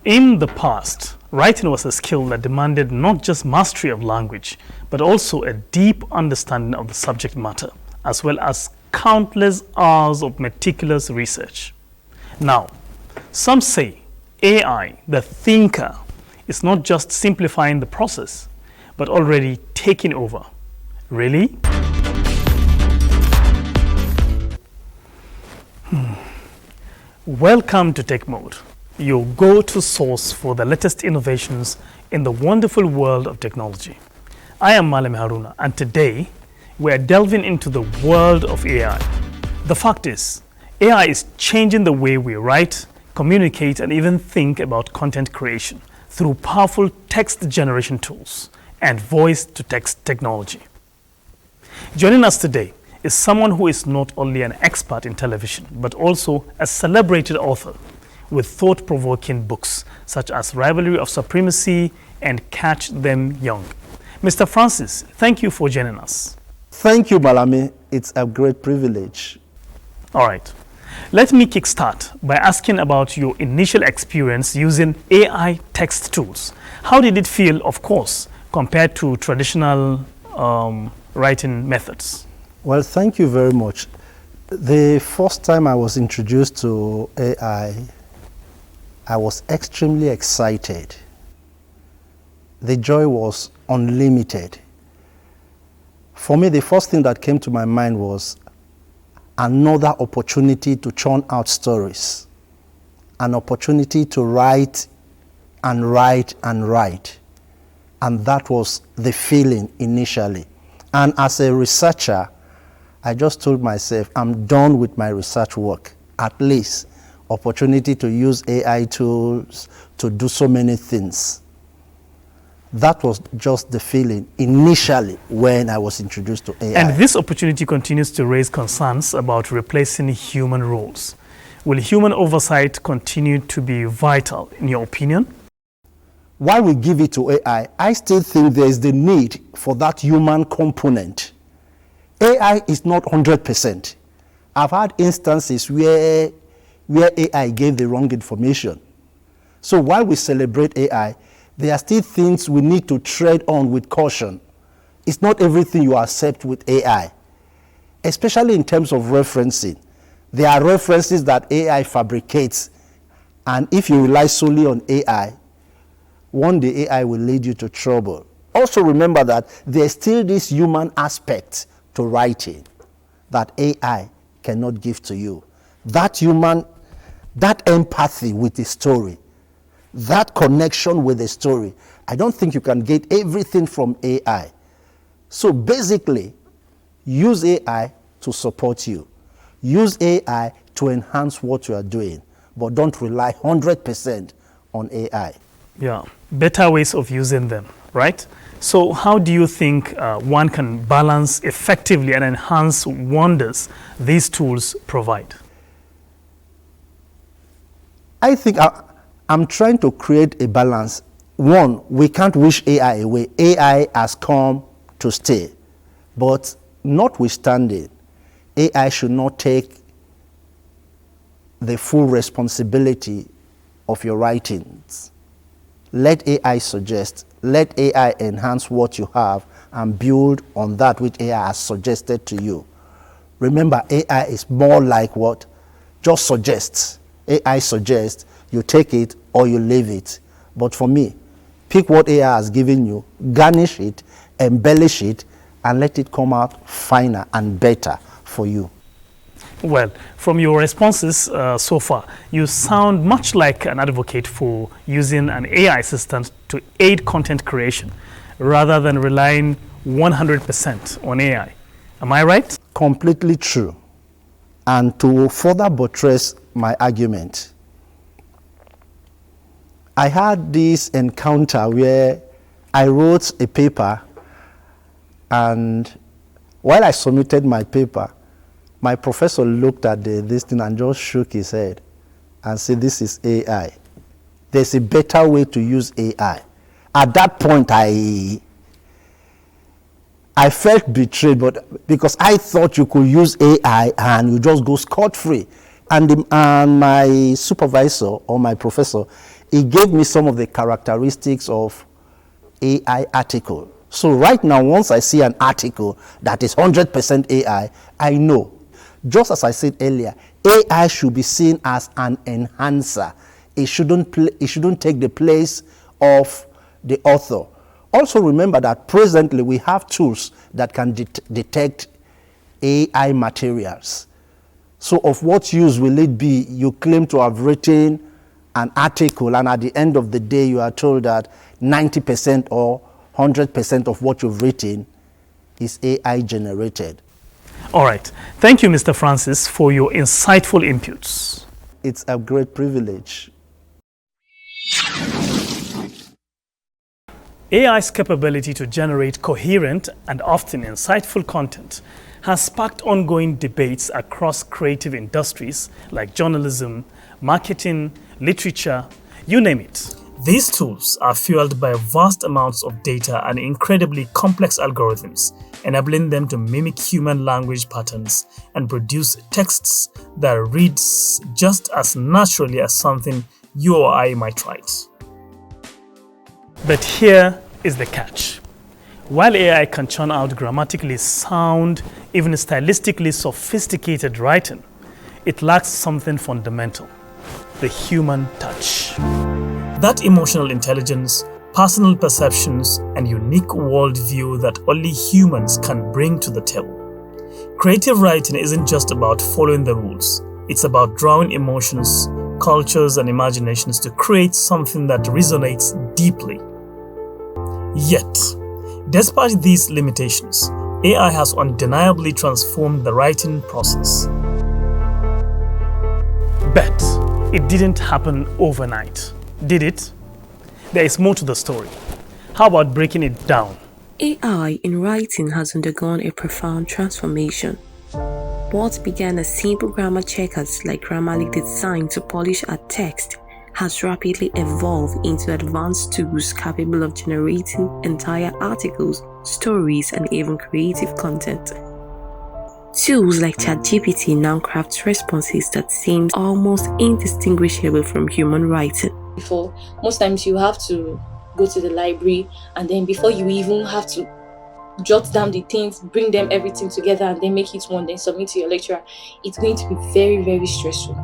In the past, writing was a skill that demanded not just mastery of language, but also a deep understanding of the subject matter, as well as countless hours of meticulous research. Now, some say AI, the thinker, is not just simplifying the process, but already taking over. Really? Welcome to Tech Mode, your go-to source for the latest innovations in the wonderful world of technology. I am Malami Haruna, and today we are delving into the world of AI. The fact is, AI is changing the way we write, communicate, and even think about content creation through powerful text generation tools and voice-to-text technology. Joining us today is someone who is not only an expert in television, but also a celebrated author with thought-provoking books such as Rivalry of Supremacy and Catch Them Young. Mr. Francis, thank you for joining us. Thank you, Malami. It's a great privilege. All right. Let me kickstart by asking about your initial experience using AI text tools. How did it feel, of course, compared to traditional writing methods? Well, thank you very much. The first time I was introduced to AI, I was extremely excited. The joy was unlimited. For me, the first thing that came to my mind was another opportunity to churn out stories, an opportunity to write and write and write. And that was the feeling initially. And as a researcher, I just told myself, I'm done with my research work. At least opportunity to use AI tools to do so many things. That was just the feeling initially when I was introduced to AI. And this opportunity continues to raise concerns about replacing human roles. Will human oversight continue to be vital, in your opinion? While we give it to AI, I still think there is the need for that human component. AI is not 100%. I've had instances where AI gave the wrong information. So while we celebrate AI, there are still things we need to tread on with caution. It's not everything you accept with AI, especially in terms of referencing. There are references that AI fabricates, and if you rely solely on AI, one day AI will lead you to trouble. Also remember that there's still this human aspect to writing that AI cannot give to you. That empathy with the story, that connection with the story, I don't think you can get everything from AI. So basically, use AI to support you. Use AI to enhance what you are doing, but don't rely 100% on AI. Yeah, better ways of using them, right? So how do you think one can balance effectively and enhance wonders these tools provide? I think I'm trying to create a balance. One, we can't wish AI away. AI has come to stay. But notwithstanding, AI should not take the full responsibility of your writings. Let AI suggest, let AI enhance what you have and build on that which AI has suggested to you. Remember, AI is more like what? Just suggests. AI suggests, you take it or you leave it. But for me, pick what AI has given you, garnish it, embellish it, and let it come out finer and better for you. Well, from your responses so far, you sound much like an advocate for using an AI assistant to aid content creation rather than relying 100% on AI. Am I right? Completely true. And to further buttress my argument, I had this encounter where I wrote a paper, and while I submitted my paper, my professor looked at this thing and just shook his head and said, this is AI. There's a better way to use AI. At that point, I felt betrayed, but because I thought you could use AI and you just go scot-free. And my supervisor or my professor it gave me some of the characteristics of AI article. So right now, once I see an article that is 100% AI, I know. Just as I said earlier, AI should be seen as an enhancer. It shouldn't take the place of the author. Also remember that presently we have tools that can detect AI materials. So of what use will it be? You claim to have written an article, and at the end of the day you are told that 90% or 100% of what you've written is AI generated. All right. Thank you, Mr. Francis, for your insightful inputs. It's a great privilege. AI's capability to generate coherent and often insightful content has sparked ongoing debates across creative industries like journalism, marketing, literature, you name it. These tools are fueled by vast amounts of data and incredibly complex algorithms, enabling them to mimic human language patterns and produce texts that reads just as naturally as something you or I might write. But here is the catch. While AI can churn out grammatically sound, even stylistically sophisticated writing, it lacks something fundamental: the human touch. That emotional intelligence, personal perceptions, and unique worldview that only humans can bring to the table. Creative writing isn't just about following the rules. It's about drawing emotions, cultures, and imaginations to create something that resonates deeply. Yet, despite these limitations, AI has undeniably transformed the writing process. But it didn't happen overnight, did it? There is more to the story. How about breaking it down? AI in writing has undergone a profound transformation. What began as simple grammar checkers like Grammarly designed to polish our text has rapidly evolved into advanced tools capable of generating entire articles, stories, and even creative content. Tools like ChatGPT now craft responses that seem almost indistinguishable from human writing. Before, most times you have to go to the library, and then before you even have to jot down the things, bring them everything together, and then make it one, then submit to your lecturer, it's going to be very, very stressful.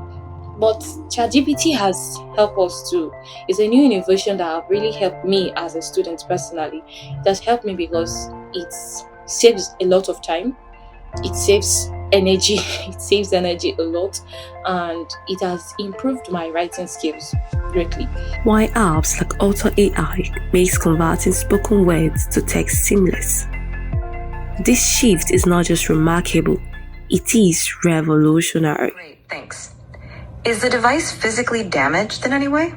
But ChatGPT has helped us too. It's a new innovation that have really helped me as a student personally. It has helped me because it saves a lot of time. It saves energy. It saves energy a lot, and it has improved my writing skills greatly. While apps like Auto AI makes converting spoken words to text seamless. This shift is not just remarkable, it is revolutionary. Great, thanks. Is the device physically damaged in any way?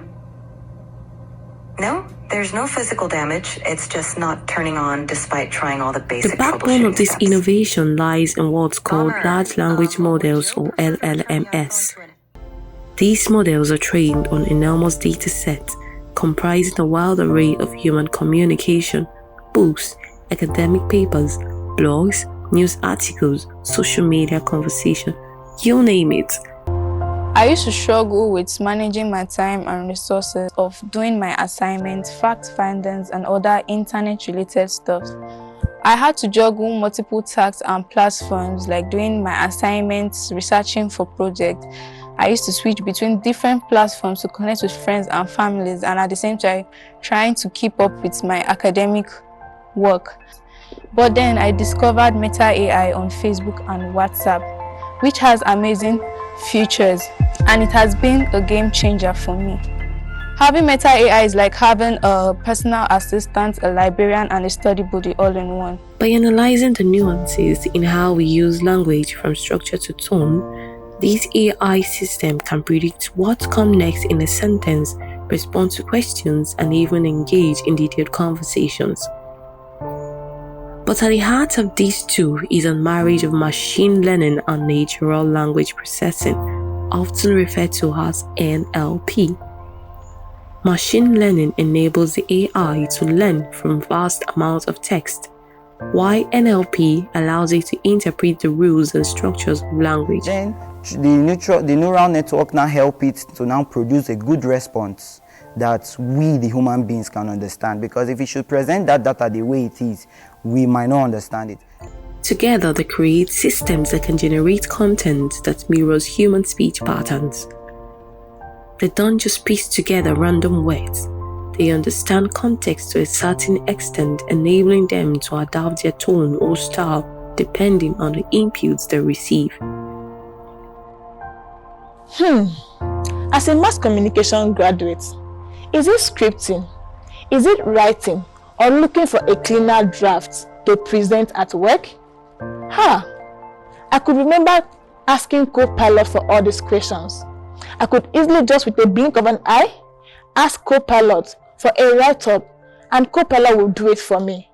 No, there's no physical damage. It's just not turning on despite trying all the basic The backbone of this steps. innovation lies in what's called large language models, or LLMs. These models are trained on enormous data sets comprising a wide array of human communication, books, academic papers, blogs, news articles, social media conversation, you name it. I used to struggle with managing my time and resources of doing my assignments, fact findings, and other internet-related stuff. I had to juggle multiple tasks and platforms like doing my assignments, researching for projects. I used to switch between different platforms to connect with friends and families, and at the same time trying to keep up with my academic work. But then I discovered Meta AI on Facebook and WhatsApp, which has amazing features, and it has been a game changer for me. Having Meta AI is like having a personal assistant, a librarian, and a study buddy all in one. By analyzing the nuances in how we use language from structure to tone, this AI system can predict what comes next in a sentence, respond to questions, and even engage in detailed conversations. But at the heart of these two is a marriage of machine learning and natural language processing, often referred to as NLP. Machine learning enables the AI to learn from vast amounts of text, while NLP allows it to interpret the rules and structures of language. Then the neural network now help it to now produce a good response that we, the human beings, can understand. Because if we should present that data the way it is, we might not understand it. Together, they create systems that can generate content that mirrors human speech patterns. They don't just piece together random words. They understand context to a certain extent, enabling them to adapt their tone or style depending on the inputs they receive. As a mass communication graduate, is it scripting, is it writing, or looking for a cleaner draft to present at work? I could remember asking Copilot for all these questions. I could easily just with a blink of an eye ask Copilot for a write-up, and Copilot will do it for me.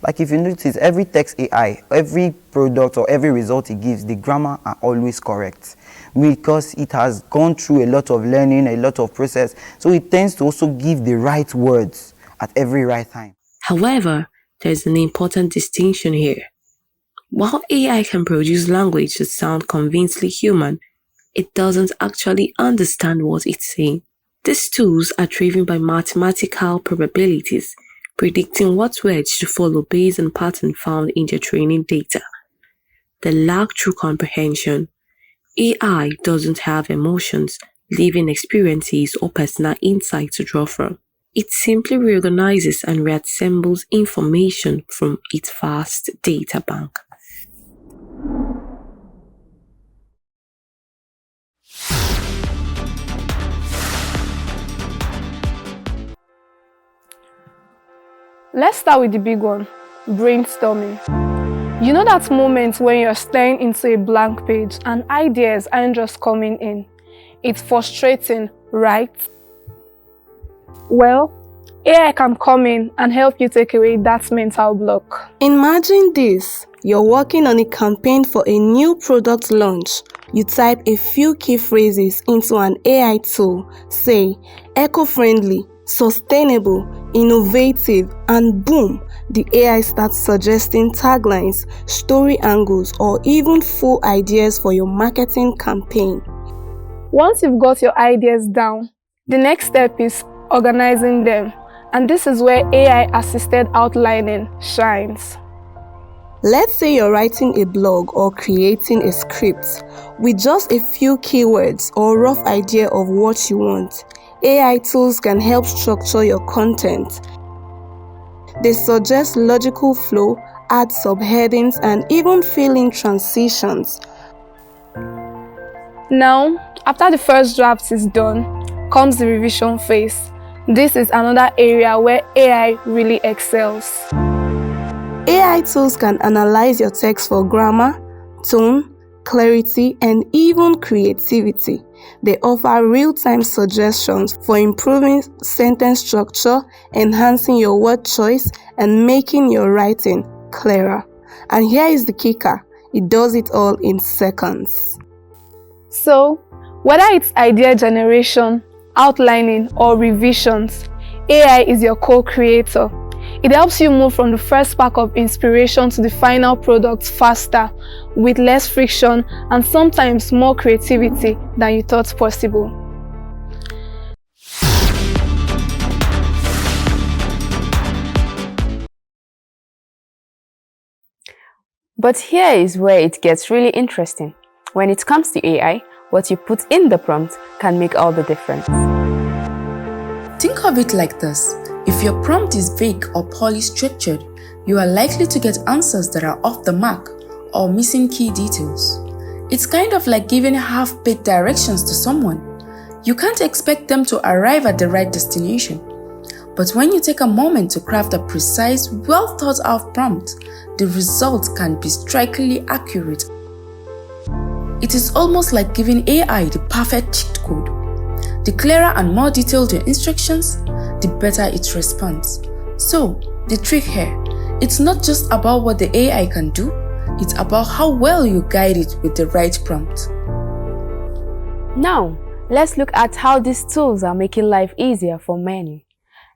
Like if you notice, every text AI, every product or every result it gives, the grammar are always correct because it has gone through a lot of learning, a lot of process. So it tends to also give the right words at every right time. However, there's an important distinction here. While AI can produce language that sounds convincingly human, it doesn't actually understand what it's saying. These tools are driven by mathematical probabilities, predicting what words to follow based on patterns found in their training data. They lack true comprehension. AI doesn't have emotions, living experiences, or personal insight to draw from. It simply reorganizes and reassembles information from its vast data bank. Let's start with the big one, brainstorming. You know that moment when you're staring into a blank page and ideas aren't just coming in. It's frustrating, right? Well, AI can come in and help you take away that mental block. Imagine this. You're working on a campaign for a new product launch. You type a few key phrases into an AI tool, say, eco-friendly, sustainable, innovative, and boom, the AI starts suggesting taglines, story angles, or even full ideas for your marketing campaign. Once you've got your ideas down, the next step is organizing them, and this is where AI-assisted outlining shines. Let's say you're writing a blog or creating a script with just a few keywords or rough idea of what you want. AI tools can help structure your content. They suggest logical flow, add subheadings, and even fill in transitions. Now, after the first draft is done, comes the revision phase. This is another area where AI really excels. AI tools can analyze your text for grammar, tone, clarity, and even creativity. They offer real-time suggestions for improving sentence structure, enhancing your word choice, and making your writing clearer. And here is the kicker. It does it all in seconds. So, whether it's idea generation, outlining, or revisions, AI is your co-creator. It helps you move from the first spark of inspiration to the final product faster, with less friction and sometimes more creativity than you thought possible. But here is where it gets really interesting. When it comes to AI, what you put in the prompt can make all the difference. Think of it like this. If your prompt is vague or poorly structured, you are likely to get answers that are off the mark or missing key details. It's kind of like giving half-baked directions to someone. You can't expect them to arrive at the right destination. But when you take a moment to craft a precise, well-thought-out prompt, the result can be strikingly accurate. It is almost like giving AI the perfect cheat code. The clearer and more detailed your instructions, the better it responds. So, the trick here, it's not just about what the AI can do, it's about how well you guide it with the right prompt. Now, let's look at how these tools are making life easier for many.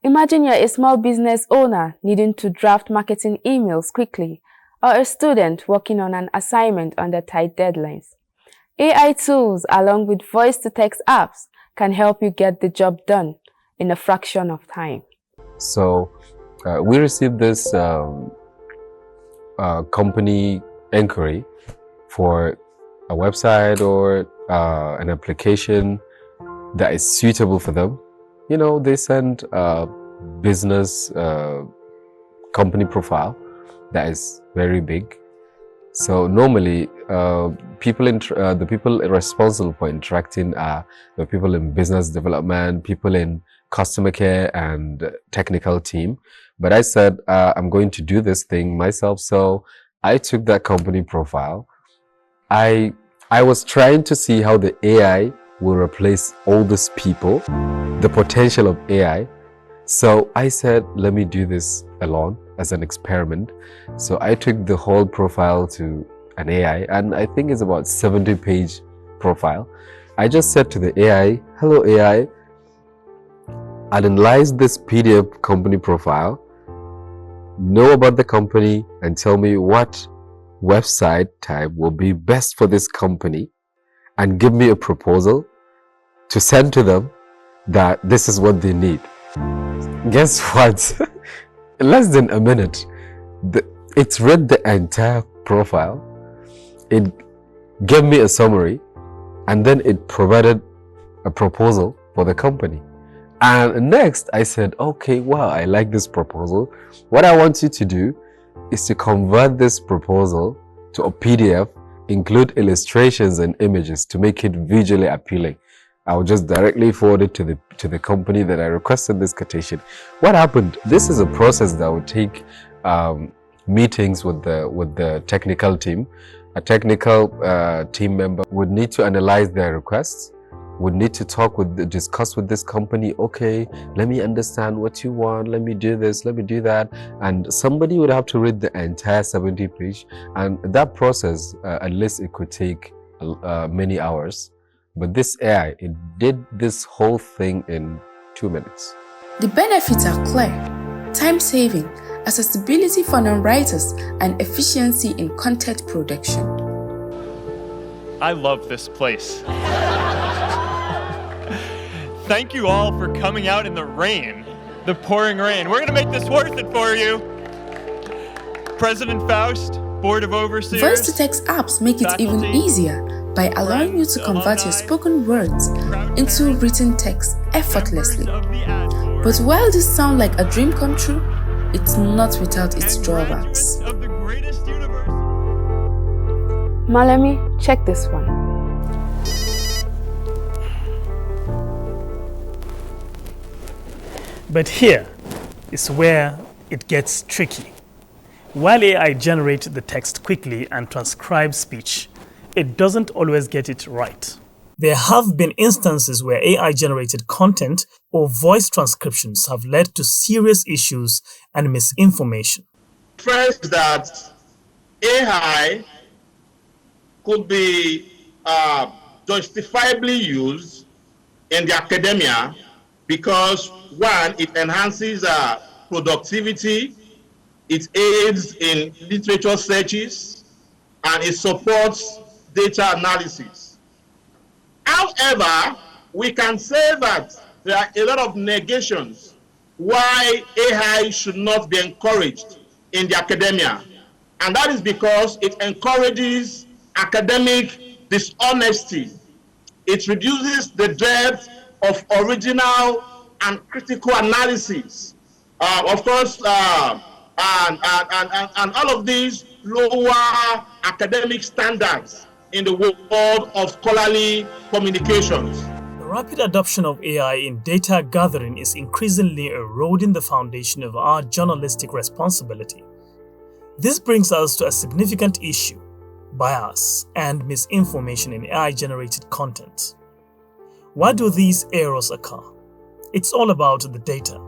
Imagine you're a small business owner needing to draft marketing emails quickly, or a student working on an assignment under tight deadlines. AI tools, along with voice-to-text apps, can help you get the job done. in a fraction of time. So we received this company inquiry for a website or an application that is suitable for them. You know, they send a business company profile that is very big. So normally, the people responsible for interacting are the people in business development, people in customer care and technical team. But I said, I'm going to do this thing myself. So I took that company profile. I was trying to see how the AI will replace all these people, the potential of AI. So I said, let me do this alone as an experiment. So I took the whole profile to an AI, and I think it's about 70-page profile. I just said to the AI, hello AI, analyze this PDF company profile, know about the company, and tell me what website type will be best for this company, and give me a proposal to send to them that this is what they need. Guess what? In less than a minute, it's read the entire profile, it gave me a summary, and then it provided a proposal for the company. And next I said, okay, wow, I like this proposal. What I want you to do is to convert this proposal to a PDF, include illustrations and images to make it visually appealing. I'll just directly forward it to the company that I requested this quotation. What happened? This is a process that would take meetings with the technical team. A technical team member would need to analyze their requests, would need to discuss with this company, okay, let me understand what you want, let me do this, let me do that. And somebody would have to read the entire 70-page. And that process, at least it could take many hours. But this AI, it did this whole thing in 2 minutes. The benefits are clear: time saving, accessibility for non-writers, and efficiency in content production. I love this place. Thank you all for coming out in the rain, the pouring rain. We're gonna make this worth it for you. President Faust, Board of Overseers. Voice-to-text apps make it even easier by allowing you to convert your spoken words into written text effortlessly. But while this sounds like a dream come true, it's not without its drawbacks. Malami, check this one. But here is where it gets tricky. While AI generates the text quickly and transcribes speech, it doesn't always get it right. There have been instances where AI-generated content or voice transcriptions have led to serious issues and misinformation. First, that AI could be justifiably used in the academia because, one, it enhances productivity, it aids in literature searches, and it supports data analysis. However, we can say that there are a lot of negations why AI should not be encouraged in the academia. And that is because it encourages academic dishonesty. It reduces the depth of original and critical analysis. Of course, and all of these lower academic standards in the world of scholarly communications. The rapid adoption of AI in data gathering is increasingly eroding the foundation of our journalistic responsibility. This brings us to a significant issue: bias and misinformation in AI-generated content. Why do these errors occur? It's all about the data.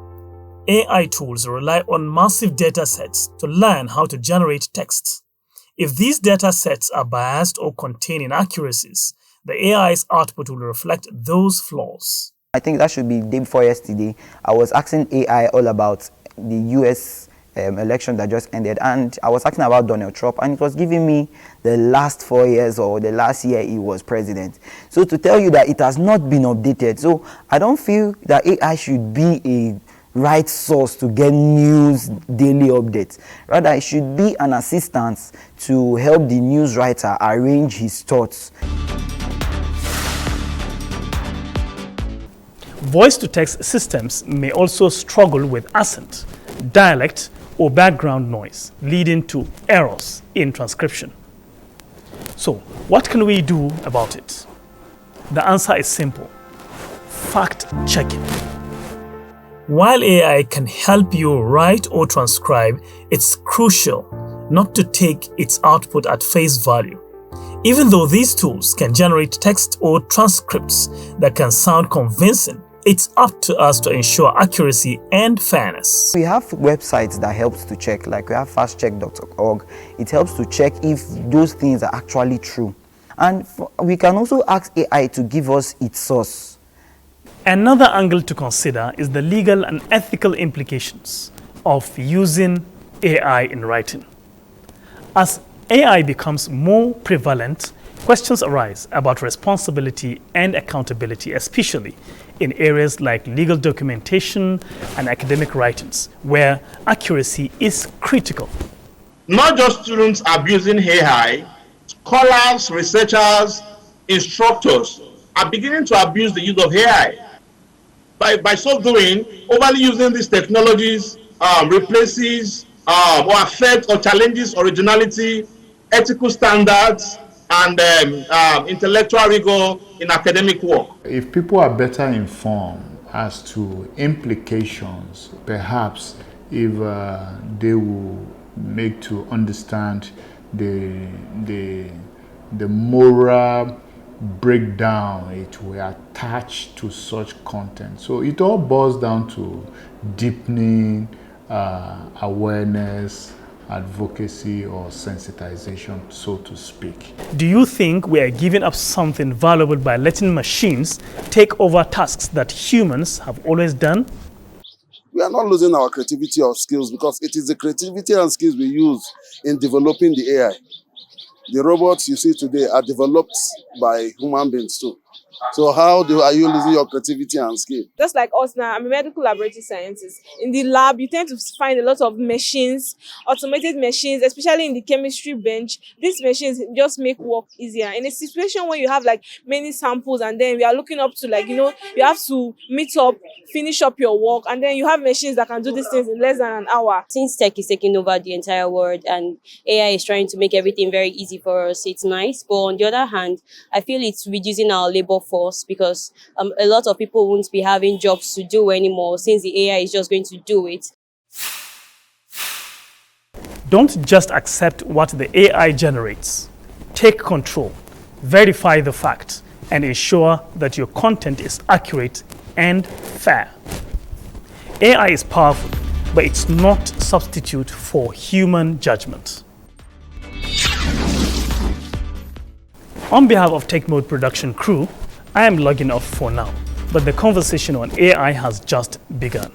AI tools rely on massive data sets to learn how to generate text. If these data sets are biased or contain inaccuracies, the AI's output will reflect those flaws. I think that should be day before yesterday. I was asking AI all about the US election that just ended, and I was talking about Donald Trump, and it was giving me the last 4 years or the last year he was president. So to tell you that it has not been updated, so I don't feel that AI should be a right source to get news daily updates. Rather, it should be an assistance to help the news writer arrange his thoughts. Voice-to-text systems may also struggle with accent, dialect, or background noise, leading to errors in transcription. So, what can we do about it? The answer is simple: fact-checking. While AI can help you write or transcribe, it's crucial not to take its output at face value. Even though these tools can generate text or transcripts that can sound convincing, it's up to us to ensure accuracy and fairness. We have websites that helps to check, like we have fastcheck.org. It helps to check if those things are actually true. And we can also ask AI to give us its source. Another angle to consider is the legal and ethical implications of using AI in writing. As AI becomes more prevalent, questions arise about responsibility and accountability, especially in areas like legal documentation and academic writings, where accuracy is critical. Not just students abusing AI, scholars, researchers, instructors are beginning to abuse the use of AI. By so doing, overly using these technologies replaces or affects or challenges originality, ethical standards, and intellectual rigor in academic work. If people are better informed as to implications, perhaps if they will make to understand the moral breakdown it will attach to such content. So it all boils down to deepening awareness, advocacy, or sensitization, so to speak. Do you think we are giving up something valuable by letting machines take over tasks that humans have always done? We are not losing our creativity or skills, because it is the creativity and skills we use in developing the AI. The robots you see today are developed by human beings too. So how are you losing your creativity and skill? Just like us now, I'm a medical laboratory scientist. In the lab, you tend to find a lot of machines, automated machines, especially in the chemistry bench. These machines just make work easier. In a situation where you have like many samples and then we are looking up to you have to meet up, finish up your work, and then you have machines that can do these things in less than an hour. Since tech is taking over the entire world and AI is trying to make everything very easy for us, it's nice. But on the other hand, I feel it's reducing our labor force, because a lot of people won't be having jobs to do anymore since the AI is just going to do it. Don't just accept what the AI generates. Take control, verify the facts, and ensure that your content is accurate and fair. AI is powerful, but it's not a substitute for human judgment. On behalf of Tech Mode production crew, I am logging off for now, but the conversation on AI has just begun.